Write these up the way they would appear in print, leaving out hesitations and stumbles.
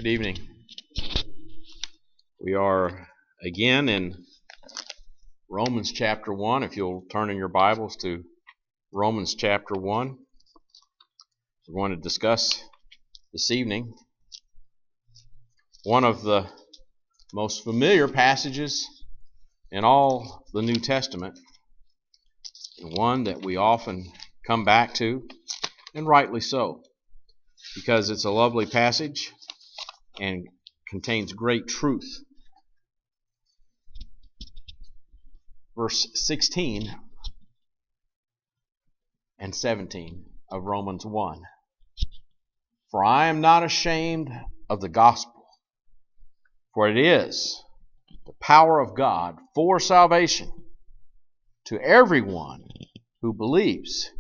Good evening. We are again in Romans chapter 1. If you'll turn in your Bibles to Romans chapter 1. We're going to discuss this evening one of the most familiar passages in all the New Testament, and one that we often come back to, and rightly so, because it's a lovely passage and contains great truth. Verse 16 and 17 of Romans 1. For I am not ashamed of the gospel, for it is the power of God for salvation to everyone who believes,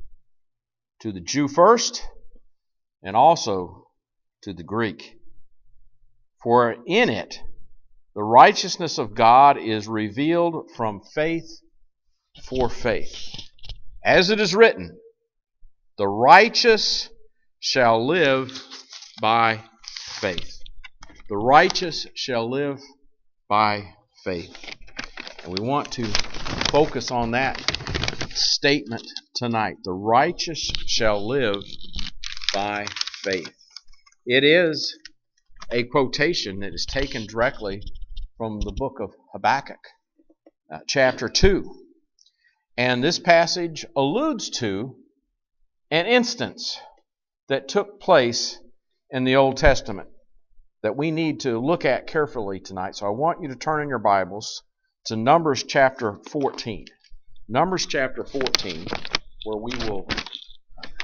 to the Jew first, and also to the Greek. For in it the righteousness of God is revealed from faith for faith. As it is written, the righteous shall live by faith. The righteous shall live by faith. And we want to focus on that statement tonight. The righteous shall live by faith. It is a quotation that is taken directly from the book of Habakkuk, chapter 2. And this passage alludes to an instance that took place in the Old Testament that we need to look at carefully tonight. So I want you to turn in your Bibles to Numbers chapter 14. Numbers chapter 14, where we will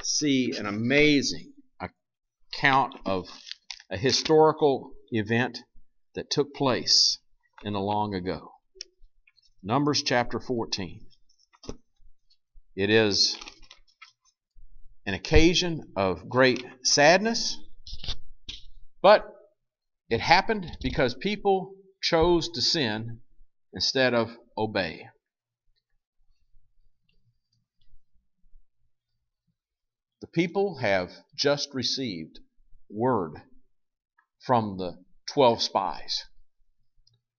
see an amazing account of a historical event that took place in the long ago. Numbers chapter 14. It is an occasion of great sadness, but it happened because people chose to sin instead of obey. The people have just received word from the 12 spies.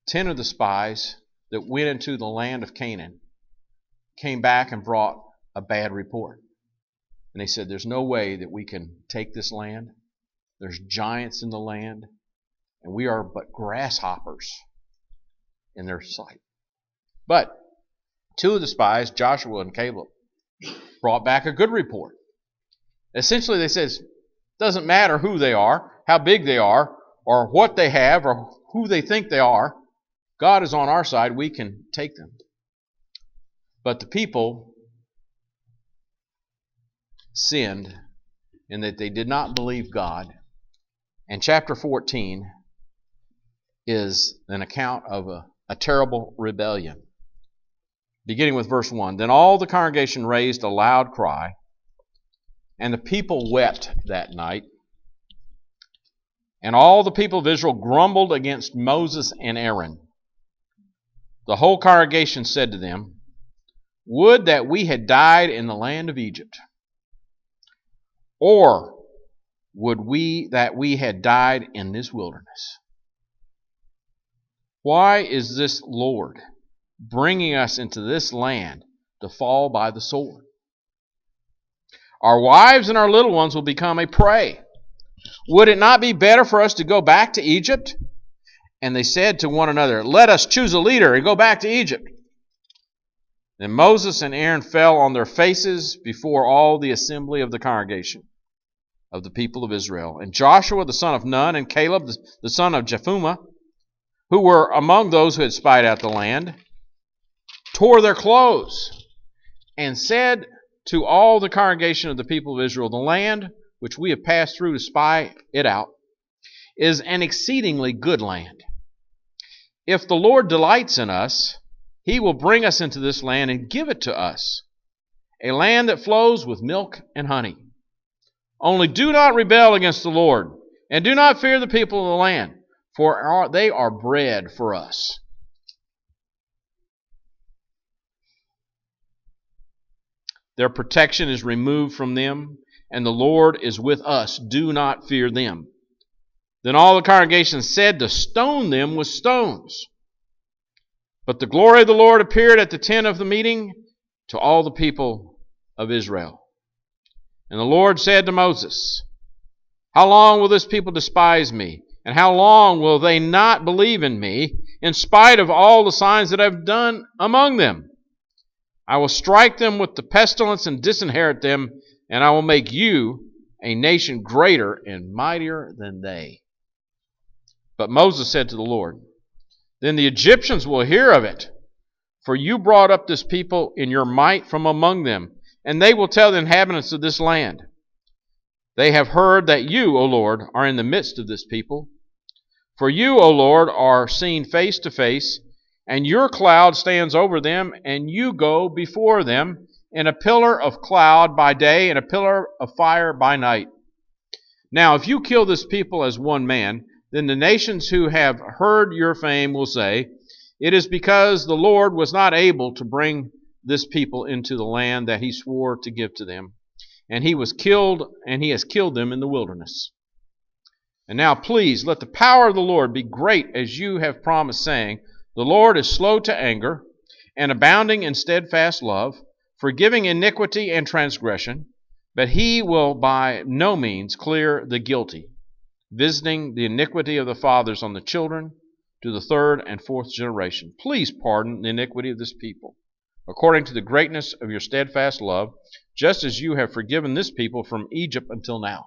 10 of the spies that went into the land of Canaan came back and brought a bad report. And they said, there's no way that we can take this land. There's giants in the land, and we are but grasshoppers in their sight. But 2 of the spies, Joshua and Caleb, brought back a good report. Essentially, they said, it doesn't matter who they are, how big they are, or what they have, or who they think they are. God is on our side. We can take them. But the people sinned in that they did not believe God. And chapter 14 is an account of a terrible rebellion. Beginning with verse 1. Then all the congregation raised a loud cry, and the people wept that night. And all the people of Israel grumbled against Moses and Aaron. The whole congregation said to them, would that we had died in the land of Egypt, or would we that we had died in this wilderness. Why is this Lord bringing us into this land to fall by the sword? Our wives and our little ones will become a prey. Would it not be better for us to go back to Egypt? And they said to one another, let us choose a leader and go back to Egypt. Then Moses and Aaron fell on their faces before all the assembly of the congregation of the people of Israel. And Joshua the son of Nun and Caleb the son of Jephunneh, who were among those who had spied out the land, tore their clothes and said to all the congregation of the people of Israel, the land which we have passed through to spy it out is an exceedingly good land. If the Lord delights in us, He will bring us into this land and give it to us, a land that flows with milk and honey. Only do not rebel against the Lord, and do not fear the people of the land, for they are bread for us. Their protection is removed from them, and the Lord is with us. Do not fear them. Then all the congregation said to stone them with stones. But the glory of the Lord appeared at the tent of the meeting to all the people of Israel. And the Lord said to Moses, how long will this people despise me? And how long will they not believe in me, in spite of all the signs that I have done among them? I will strike them with the pestilence and disinherit them, and I will make you a nation greater and mightier than they. But Moses said to the Lord, then the Egyptians will hear of it, for you brought up this people in your might from among them, and they will tell the inhabitants of this land, they have heard that you, O Lord, are in the midst of this people. For you, O Lord, are seen face to face, and your cloud stands over them, and you go before them in a pillar of cloud by day and a pillar of fire by night. Now, if you kill this people as one man, then the nations who have heard your fame will say, it is because the Lord was not able to bring this people into the land that he swore to give to them. And he has killed them in the wilderness. And now please let the power of the Lord be great as you have promised, saying, the Lord is slow to anger and abounding in steadfast love, forgiving iniquity and transgression, but he will by no means clear the guilty, visiting the iniquity of the fathers on the children to the third and fourth generation. Please pardon the iniquity of this people, according to the greatness of your steadfast love, just as you have forgiven this people from Egypt until now.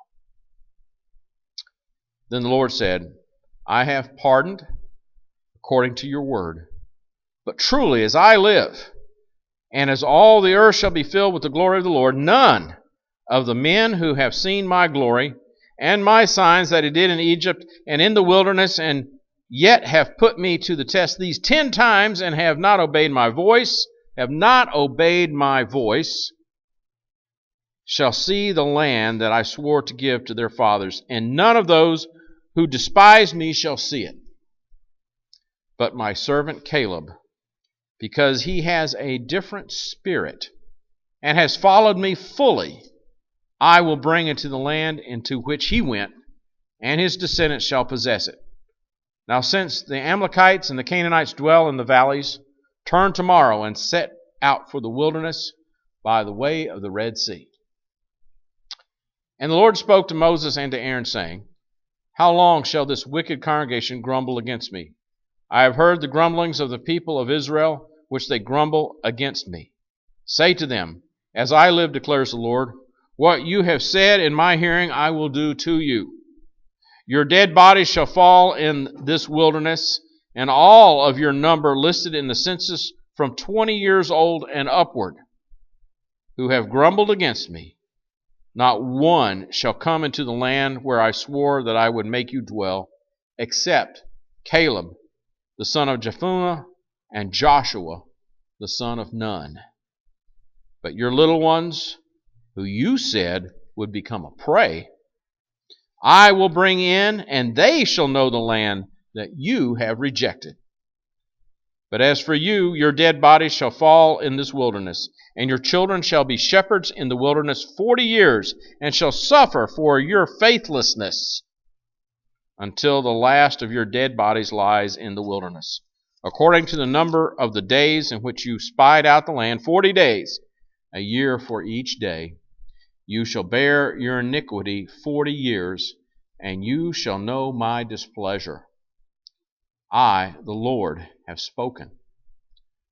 Then the Lord said, I have pardoned according to your word. But truly, as I live, and as all the earth shall be filled with the glory of the Lord, none of the men who have seen my glory and my signs that I did in Egypt and in the wilderness, and yet have put me to the test these 10 times and have not obeyed my voice, shall see the land that I swore to give to their fathers, and none of those who despise me shall see it. But my servant Caleb, because he has a different spirit and has followed me fully, I will bring into the land into which he went, and his descendants shall possess it. Now since the Amalekites and the Canaanites dwell in the valleys, turn tomorrow and set out for the wilderness by the way of the Red Sea. And the Lord spoke to Moses and to Aaron, saying, how long shall this wicked congregation grumble against me? I have heard the grumblings of the people of Israel, which they grumble against me. Say to them, as I live, declares the Lord, what you have said in my hearing I will do to you. Your dead bodies shall fall in this wilderness, and all of your number listed in the census from 20 years old and upward, who have grumbled against me, not one shall come into the land where I swore that I would make you dwell, except Caleb, the son of Jephunneh, and Joshua, the son of Nun. But your little ones, who you said would become a prey, I will bring in, and they shall know the land that you have rejected. But as for you, your dead bodies shall fall in this wilderness, and your children shall be shepherds in the wilderness 40 years, and shall suffer for your faithlessness until the last of your dead bodies lies in the wilderness. According to the number of the days in which you spied out the land, 40 days, a year for each day, you shall bear your iniquity 40 years, and you shall know my displeasure. I, the Lord, have spoken.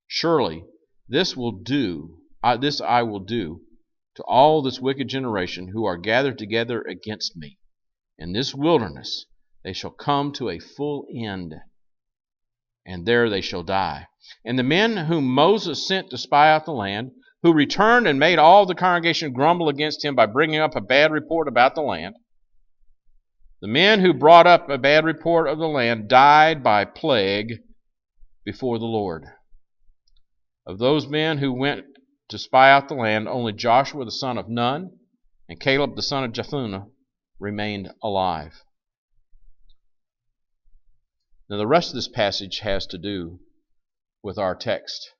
Surely this I will do to all this wicked generation who are gathered together against me. In this wilderness they shall come to a full end, and there they shall die. And the men whom Moses sent to spy out the land, who returned and made all the congregation grumble against him by bringing up a bad report about the land, the men who brought up a bad report of the land died by plague before the Lord. Of those men who went to spy out the land, only Joshua the son of Nun and Caleb the son of Jephunneh remained alive. Now the rest of this passage has to do with our text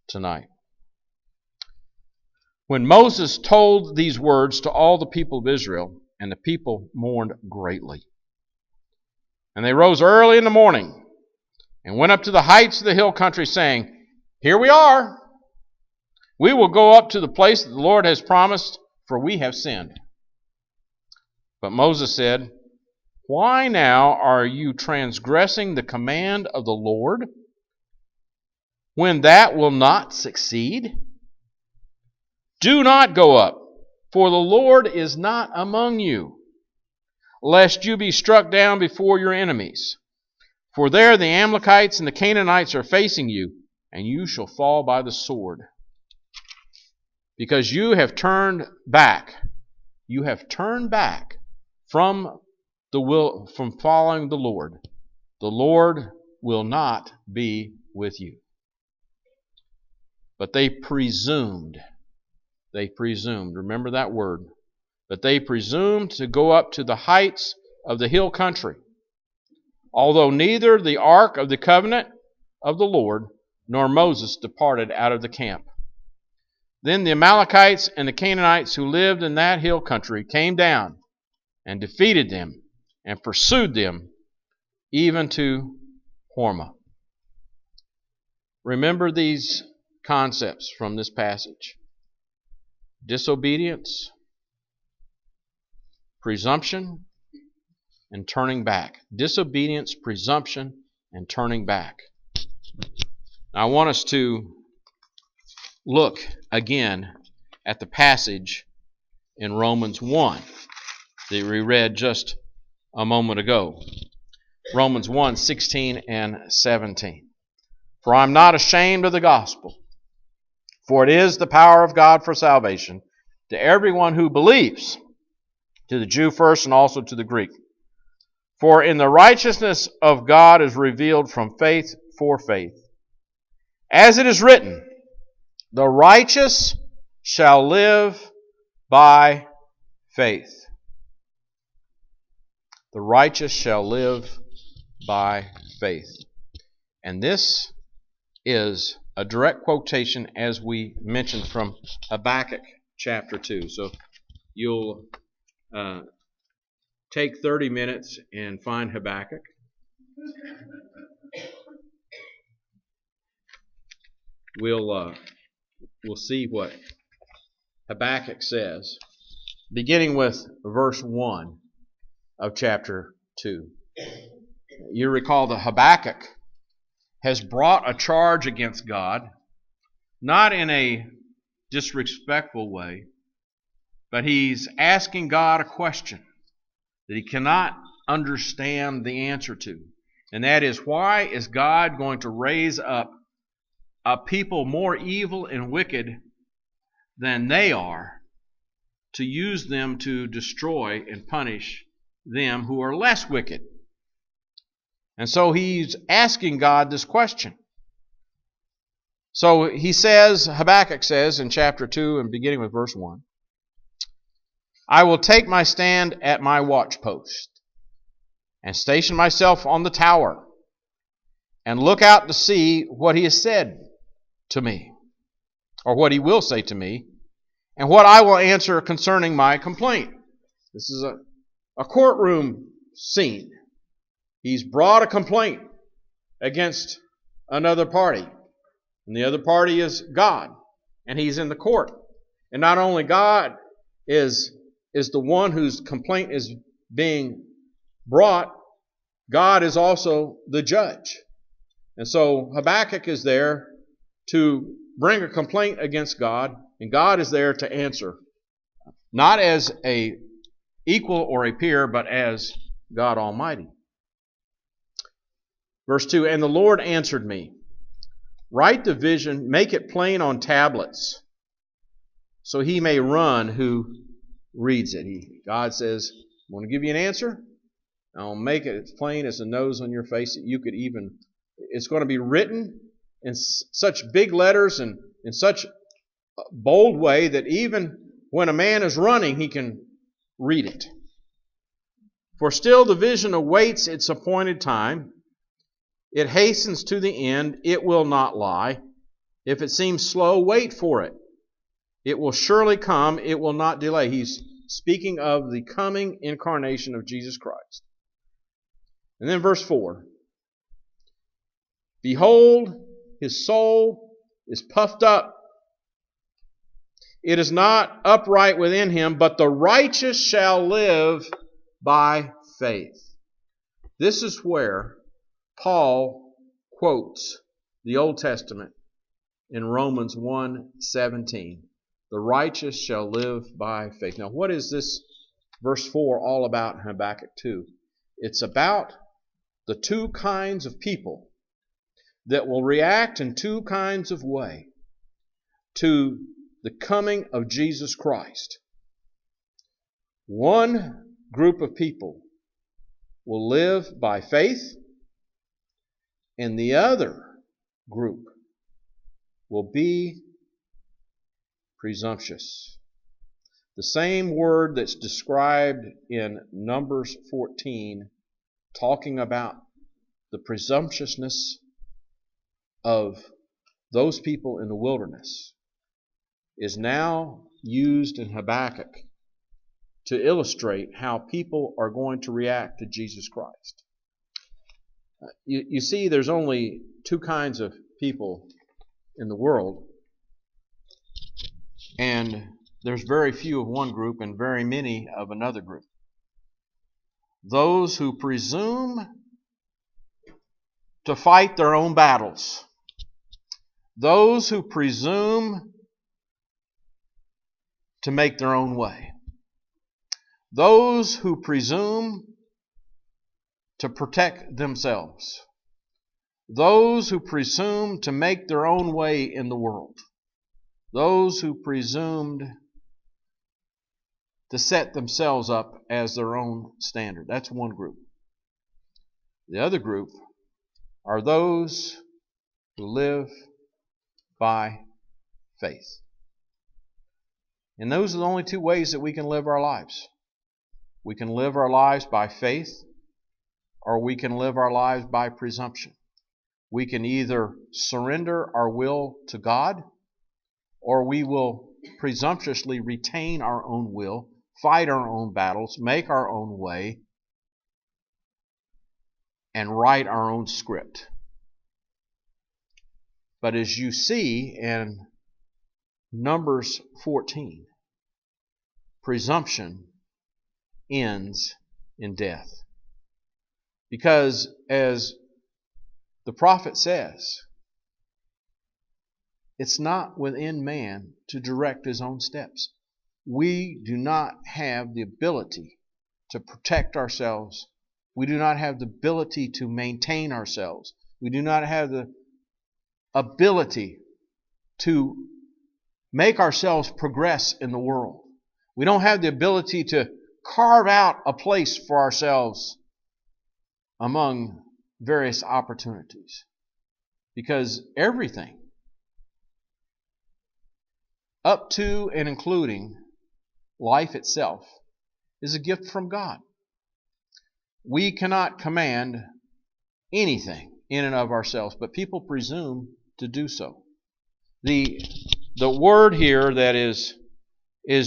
tonight. When Moses told these words to all the people of Israel, and the people mourned greatly. And they rose early in the morning and went up to the heights of the hill country, saying, Here we are. We will go up to the place that the Lord has promised, for we have sinned. But Moses said, Why now are you transgressing the command of the Lord, when that will not succeed? Do not go up, for the Lord is not among you, lest you be struck down before your enemies. For there the Amalekites and the Canaanites are facing you, and you shall fall by the sword. Because you have turned back from following the Lord will not be with you. But they presumed, remember that word, but they presumed to go up to the heights of the hill country, although neither the ark of the covenant of the Lord nor Moses departed out of the camp. Then the Amalekites and the Canaanites who lived in that hill country came down and defeated them and pursued them even to Hormah. Remember these concepts from this passage: disobedience, presumption, and turning back. Disobedience, presumption, and turning back. Now, I want us to look again at the passage in Romans 1 that we read just a moment ago. Romans 1, 16 and 17. For I am not ashamed of the gospel, for it is the power of God for salvation to everyone who believes, to the Jew first and also to the Greek. For in the righteousness of God is revealed from faith for faith. As it is written, the righteous shall live by faith. The righteous shall live by faith. And this is a direct quotation, as we mentioned, from Habakkuk chapter 2. So you'll take 30 minutes and find Habakkuk. We'll see what Habakkuk says, beginning with verse 1 of chapter 2. You recall that Habakkuk has brought a charge against God, not in a disrespectful way, but he's asking God a question that he cannot understand the answer to. And that is, why is God going to raise up a people more evil and wicked than they are, to use them to destroy and punish them who are less wicked? And so he's asking God this question. So he says, Habakkuk says in chapter 2 and beginning with verse 1, I will take my stand at my watchpost and station myself on the tower and look out to see what he has said to me, or what he will say to me, and what I will answer concerning my complaint. This is a courtroom scene. He's brought a complaint against another party, and the other party is God, and he's in the court. And not only God is the one whose complaint is being brought, God is also the judge. And so Habakkuk is there to bring a complaint against God, and God is there to answer, not as a equal or a peer, but as God Almighty. Verse 2, and the Lord answered me, write the vision, make it plain on tablets, so he may run who reads it. God says, I want to give you an answer. I'll make it as plain as the nose on your face that you could even, it's going to be written in such big letters and in such a bold way that even when a man is running, he can read it. For still the vision awaits its appointed time. It hastens to the end. It will not lie. If it seems slow, wait for it. It will surely come. It will not delay. He's speaking of the coming incarnation of Jesus Christ. And then verse 4. Behold, his soul is puffed up. It is not upright within him, but the righteous shall live by faith. This is where Paul quotes the Old Testament in Romans 1:17. The righteous shall live by faith. Now, what is this verse 4 all about in Habakkuk 2? It's about the two kinds of people that will react in two kinds of way to the coming of Jesus Christ. One group of people will live by faith, and the other group will be presumptuous. The same word that's described in Numbers 14, talking about the presumptuousness of those people in the wilderness, is now used in Habakkuk to illustrate how people are going to react to Jesus Christ. You see, there's only two kinds of people in the world, and there's very few of one group and very many of another group. Those who presume to fight their own battles. Those who presume to make their own way. Those who presume to protect themselves. Those who presume to make their own way in the world. Those who presumed to set themselves up as their own standard. That's one group. The other group are those who live by faith. And those are the only two ways that we can live our lives. We can live our lives by faith, or we can live our lives by presumption. We can either surrender our will to God, or we will presumptuously retain our own will, fight our own battles, make our own way, and write our own script. But as you see in Numbers 14, presumption ends in death. Because as the prophet says, it's not within man to direct his own steps. We do not have the ability to protect ourselves. We do not have the ability to maintain ourselves. We do not have the ability to make ourselves progress in the world. We don't have the ability to carve out a place for ourselves among various opportunities. Because everything, up to and including life itself, is a gift from God. We cannot command anything in and of ourselves, but people presume to do so. The word here that is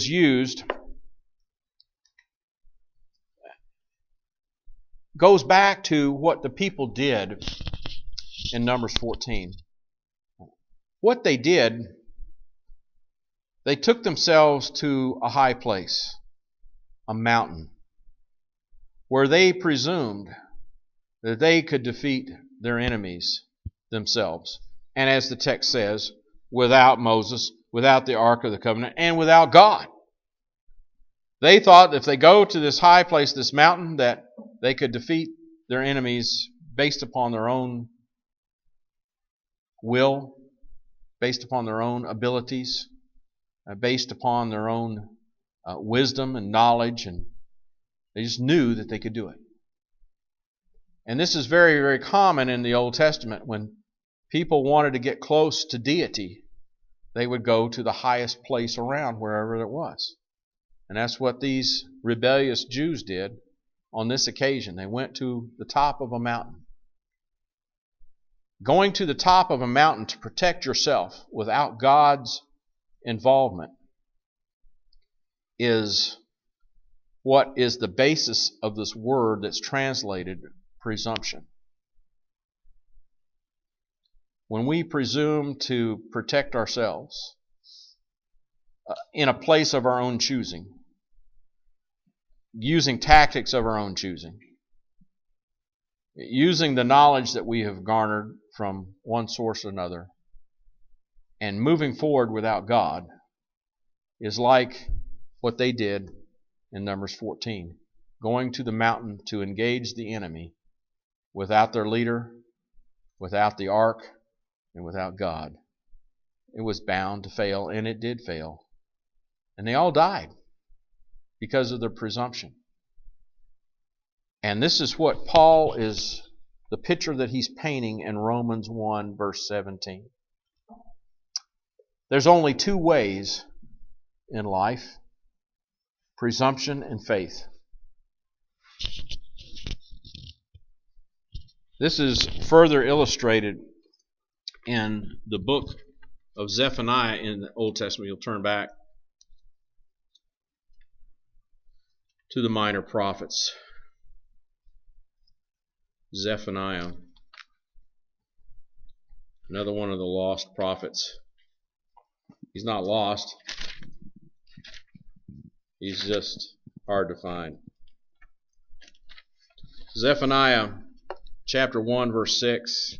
used goes back to what the people did in Numbers 14. What they did, they took themselves to a high place, a mountain, where they presumed that they could defeat their enemies themselves. And as the text says, without Moses, without the Ark of the Covenant, and without God. They thought if they go to this high place, this mountain, that they could defeat their enemies based upon their own will, based upon their own abilities, based upon their own wisdom and knowledge, and they just knew that they could do it. And this is very, very common in the Old Testament. When people wanted to get close to deity, they would go to the highest place around, wherever it was. And that's what these rebellious Jews did on this occasion. They went to the top of a mountain. Going to the top of a mountain to protect yourself without God's involvement is what is the basis of this word that's translated presumption. When we presume to protect ourselves in a place of our own choosing, using tactics of our own choosing, using the knowledge that we have garnered from one source or another, and moving forward without God, is like what they did in Numbers 14, going to the mountain to engage the enemy without their leader, without the ark, and without God. It was bound to fail, and it did fail. And they all died because of their presumption. And this is what Paul is, the picture that he's painting in Romans 1, verse 17. There's only two ways in life: presumption and faith. This is further illustrated in the book of Zephaniah in the Old Testament. You'll turn back to the minor prophets. Zephaniah, another one of the lost prophets. He's not lost. He's just hard to find. Zephaniah chapter 1, verse 6.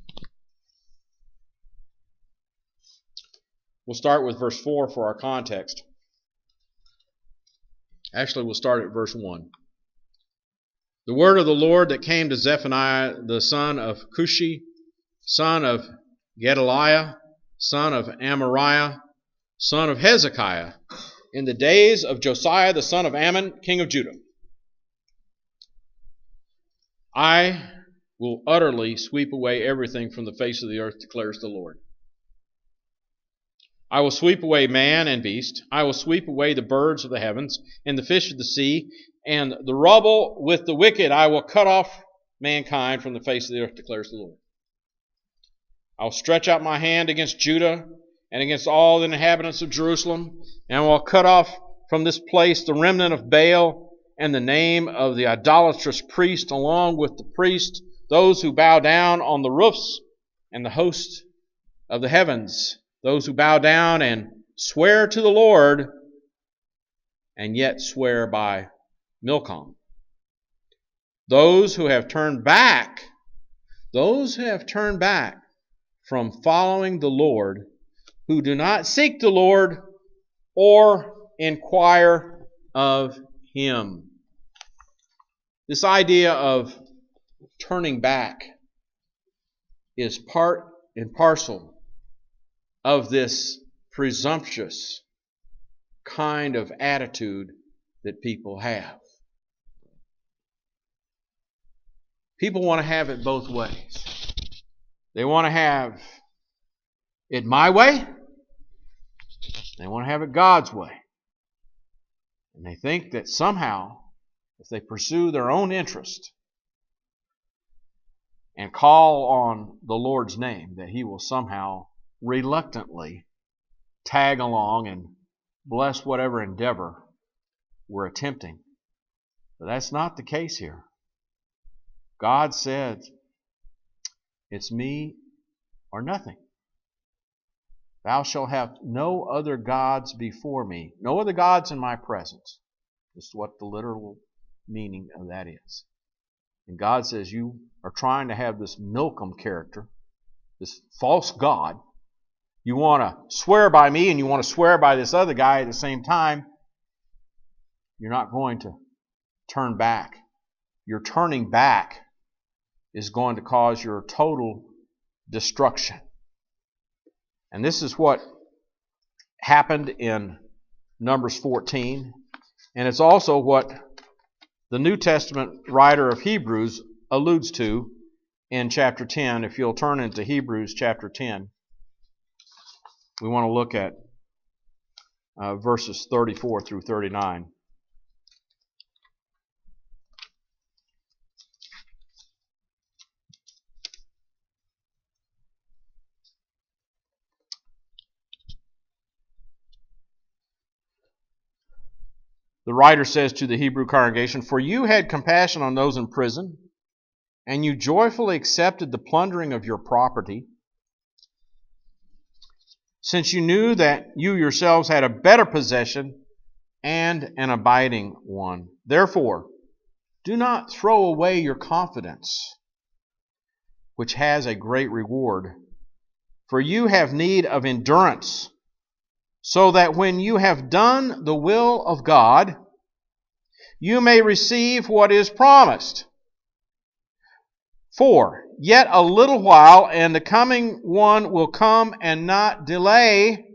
We'll start with verse 4 for our context. Actually, we'll start at verse 1. The word of the Lord that came to Zephaniah, the son of Cushi, son of Gedaliah, son of Amariah, son of Hezekiah, in the days of Josiah the son of Ammon, king of Judah. I will utterly sweep away everything from the face of the earth, declares the Lord. I will sweep away man and beast. I will sweep away the birds of the heavens and the fish of the sea, and the rubble with the wicked I will cut off mankind from the face of the earth, declares the Lord. I will stretch out my hand against Judah and against all the inhabitants of Jerusalem, and will cut off from this place the remnant of Baal and the name of the idolatrous priest, along with the priest, those who bow down on the roofs, and the host of the heavens, those who bow down and swear to the Lord, and yet swear by Milcom. Those who have turned back from following the Lord, who do not seek the Lord or inquire of Him. This idea of turning back is part and parcel of this presumptuous kind of attitude that people have. People want to have it both ways. They want to have it my way. They want to have it God's way. And they think that somehow, if they pursue their own interest and call on the Lord's name, that He will somehow reluctantly tag along and bless whatever endeavor we're attempting. But that's not the case here. God said, it's me or nothing. Thou shalt have no other gods before me, no other gods in my presence. This is what the literal meaning of that is. And God says, you are trying to have this Milcom character, this false God. You want to swear by me and you want to swear by this other guy at the same time. You're not going to turn back. Your turning back is going to cause your total destruction. And this is what happened in Numbers 14. And it's also what the New Testament writer of Hebrews alludes to in chapter 10. If you'll turn into Hebrews chapter 10, we want to look at verses 34 through 39. The writer says to the Hebrew congregation, "For you had compassion on those in prison and you joyfully accepted the plundering of your property, since you knew that you yourselves had a better possession and an abiding one. Therefore, do not throw away your confidence, which has a great reward. For you have need of endurance, so that when you have done the will of God, you may receive what is promised. For yet a little while, and the coming one will come and not delay.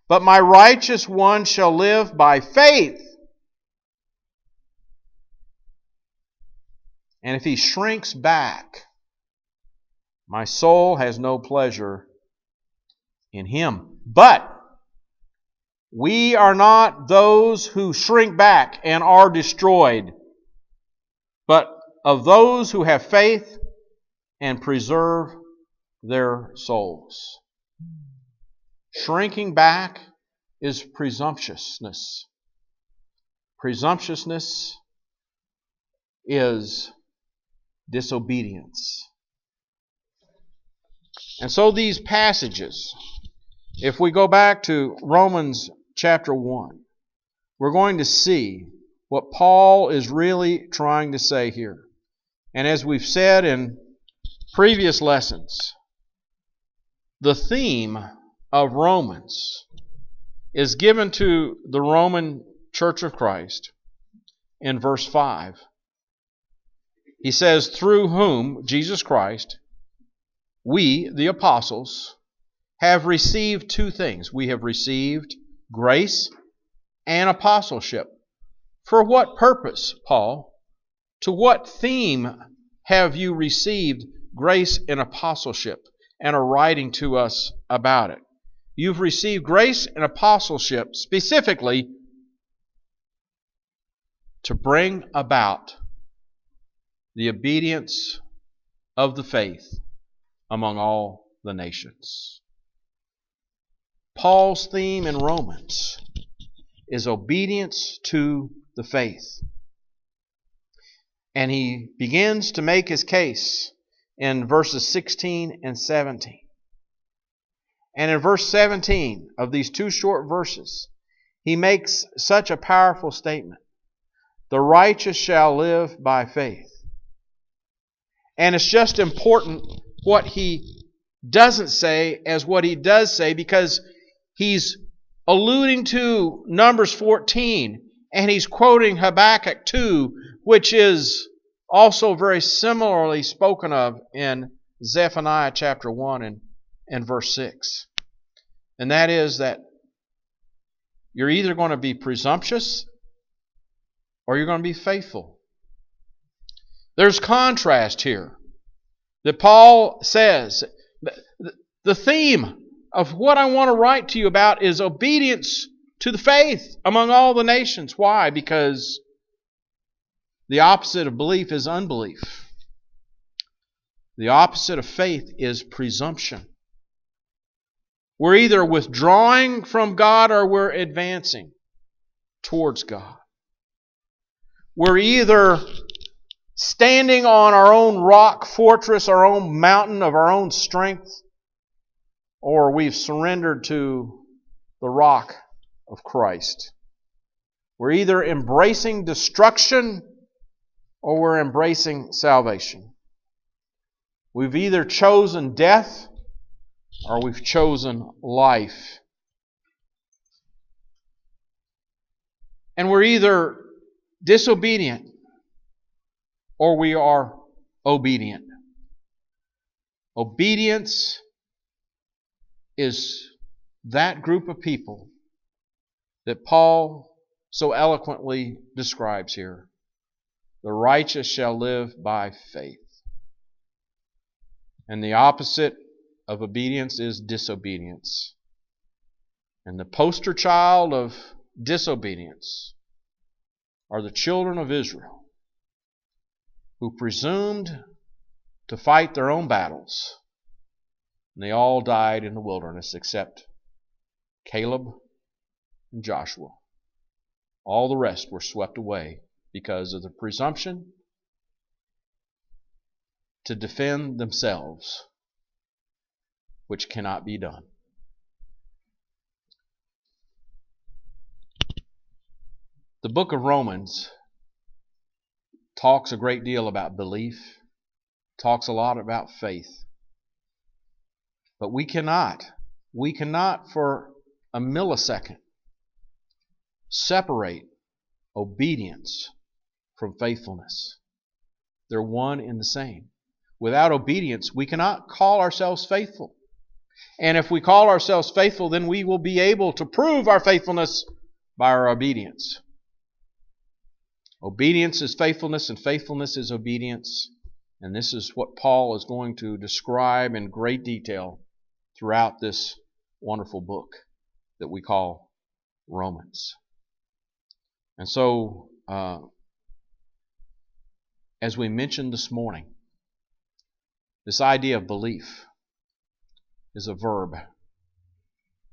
But my righteous one shall live by faith. And if he shrinks back, my soul has no pleasure in him. But we are not those who shrink back and are destroyed, but of those who have faith and preserve their souls. Shrinking back is presumptuousness. Presumptuousness is disobedience. And so these passages, if we go back to Romans chapter 1, we're going to see what Paul is really trying to say here. And as we've said in previous lessons, the theme of Romans is given to the Roman Church of Christ in verse 5. He says, through whom, Jesus Christ, we, the apostles, have received two things. We have received grace and apostleship. For what purpose, Paul? To what theme have you received grace and apostleship and are writing to us about it? You've received grace and apostleship specifically to bring about the obedience of the faith among all the nations. Paul's theme in Romans is obedience to the faith. And he begins to make his case in verses 16 and 17. And in verse 17 of these two short verses, he makes such a powerful statement. The righteous shall live by faith. And it's just important what he doesn't say as what he does say, because he's alluding to Numbers 14 and he's quoting Habakkuk 2, which is also very similarly spoken of in Zephaniah chapter 1 and verse 6. And that is that you're either going to be presumptuous or you're going to be faithful. There's contrast here that Paul says. The theme of what I want to write to you about is obedience to the faith among all the nations. Why? Because the opposite of belief is unbelief. The opposite of faith is presumption. We're either withdrawing from God or we're advancing towards God. We're either standing on our own rock fortress, our own mountain of our own strength, or we've surrendered to the rock of Christ. We're either embracing destruction or we're embracing salvation. We've either chosen death or we've chosen life. And we're either disobedient or we are obedient. Obedience is that group of people that Paul so eloquently describes here. The righteous shall live by faith. And the opposite of obedience is disobedience. And the poster child of disobedience are the children of Israel, who presumed to fight their own battles. And they all died in the wilderness except Caleb and Joshua. All the rest were swept away because of the presumption to defend themselves, which cannot be done. The book of Romans talks a great deal about belief, talks a lot about faith. But we cannot for a millisecond separate obedience from faithfulness. They're one and the same. Without obedience, we cannot call ourselves faithful. And if we call ourselves faithful, then we will be able to prove our faithfulness by our obedience. Obedience is faithfulness, and faithfulness is obedience. And this is what Paul is going to describe in great detail throughout this wonderful book that we call Romans. And so, as we mentioned this morning, this idea of belief is a verb.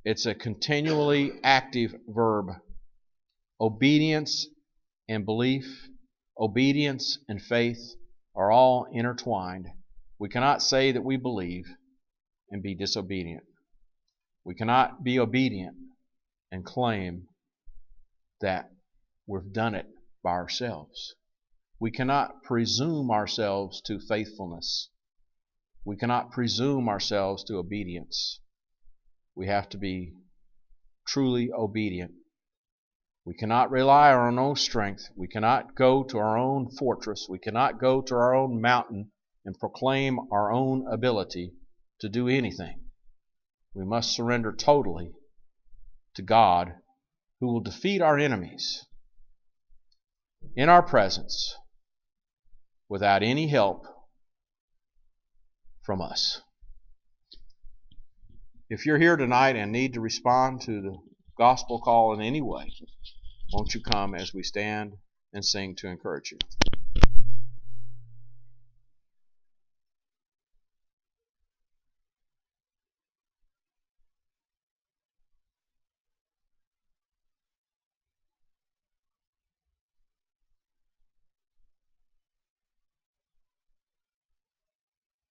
It's a continually active verb. Obedience and belief, obedience and faith are all intertwined. We cannot say that we believe and be disobedient. We cannot be obedient and claim that we've done it by ourselves. We cannot presume ourselves to faithfulness. We cannot presume ourselves to obedience. We have to be truly obedient. We cannot rely on our own strength. We cannot go to our own fortress. We cannot go to our own mountain and proclaim our own ability to do anything. We must surrender totally to God, who will defeat our enemies in our presence without any help from us. If you're here tonight and need to respond to the gospel call in any way, won't you come as we stand and sing to encourage you?